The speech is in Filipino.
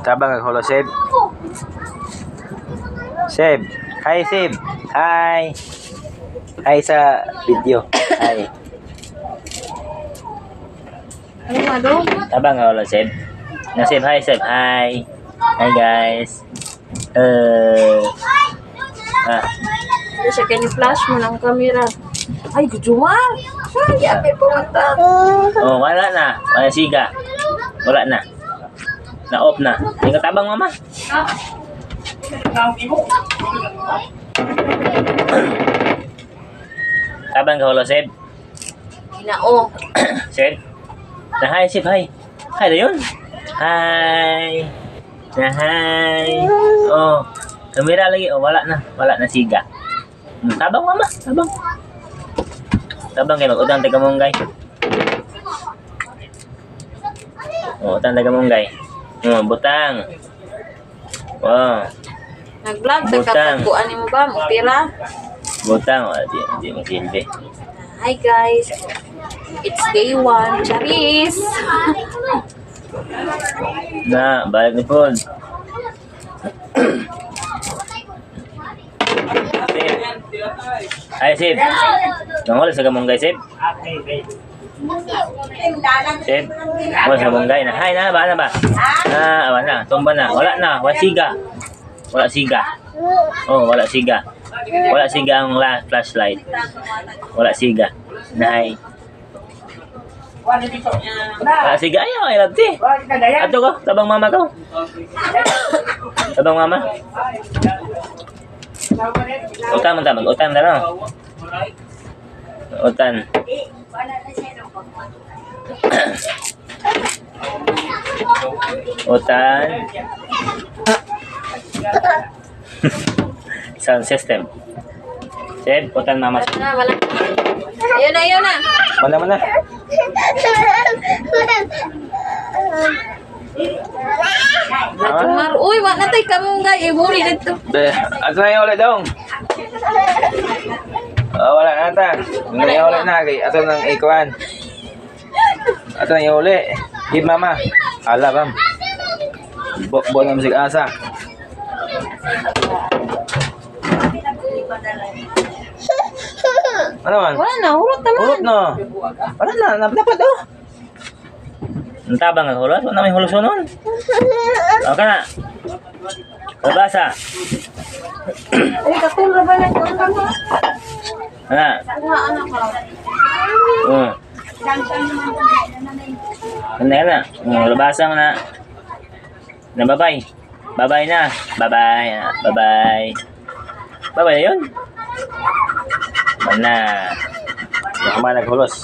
Tabang ang holo, Seb. Seb. Hi, Seb. Hi. Hi sa video. Hi. Ano nga daw? Tabang ang holo, Seb. Na Seb, hi, Seb. Hi. Hi, guys. Kasi can you flash mo ng camera? Ay, gujuman! Ay, api pumunta. Oh, wala na. Wala siga. Wala na. Na-off na. Hindi ka tabang, mama. Tabang ka, holo, Seb. Ginao. Seb. Na hi, Seb, hi. Hi na yun. Hi. Na hi. Oh, kamera lagi. Oh, wala na. Wala na siga. Tabang, mama. Tabang. Tabang kayo. Mag-utang tayo kamunggay. Oh, utang tayo kamunggay. Oh, butang. Wow. Nag-vlog sa Butang. kapagkuan mo ba? Mupira? Butang. Oh, di masilbi. Hi guys. It's day 1. Charis! Na, balik ni Paul. Ay, Sib. Nangol sa kamunggay, Sib. Sib. Nangol sa kamunggay na. Hay na, ba na ba? Awan na. Tumba na. Wala na. Wala siga. Wala siga. Oh, wala siga. Wala siga ang flashlight. Wala siga. Nahay. Wala siga. Ayaw, I love ti. Ato ko. Tabang mama ko. Tabang mama. Utan man tamang. Utan na lang. Utan. Utan. Sound system. Seb, utan mama. Wala. Ayun na, ayun na. Mana. Natumar. Uy, wala na tayo kamunggay. Ibuli dito. Ato na yung ulit daw. Wala na ata. Ano yung ulit na. Ato nang ikuan. Ato na yung ulit. Give mama. Ala, bam. Bo na musik asa. Ano man? Wala na, hurot naman. Hulot no. Wala na. Dapat daw. Ang tabang ang hulot. Wala na may hulot nun. O ka na. Labasa. Ay, katulad ba lang yung ano? Ano? Kuha, anak ko. Ano na? Labasa mo na. Babay. Babay na. Babay. Babay. Babay na yun. Mana. Baka man naghulos.